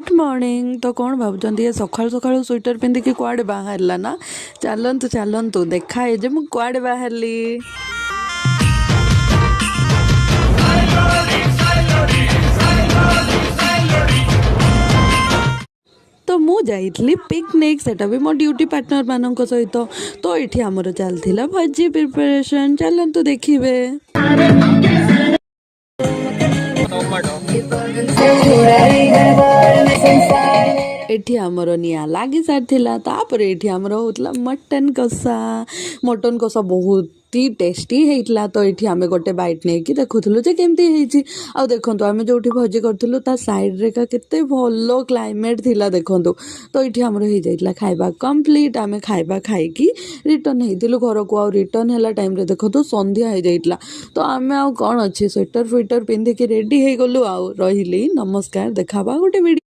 Good morning. तो कौन भावुଛନ୍ତି ये सकाळୁ सकाळୁ स्वेटर पिंधिकी कुआडे बाहरला ना। चलतु चलतु देखा है जे मु कुआडे बाहरली। तो मु जाइली पिकनिक सेटा भी मो ड्यूटी पार्टनर मानक सहित। तो ये आमर चलता भोजी प्रिपरेशन चलतु देखिए। एठी आमर निया लगी सारी तापर एठी आमर होतला मटन कषा। मटन कषा बहुत ही टेस्टी होता। तो ये आम गोटे बैट नहीं कि देखुलु जे केमती होती। आ देखु आम जो भोजी करूँ ता साइड रे केते भल क्लाइमेट थिला देखु। तो ये आमर हो जाइला खाइबा कंप्लीट। आम खाइबा खाइकी रिटर्न होइतिलु घर को। आ रिटर्न है टाइम रे देखु संध्या हो जाइला। तो आम आउ कौन अच्छे स्वेटर फ्वेटर पिंधिकी रेडी हो गलु। आ रही नमस्कार देखा गोटे वीडियो।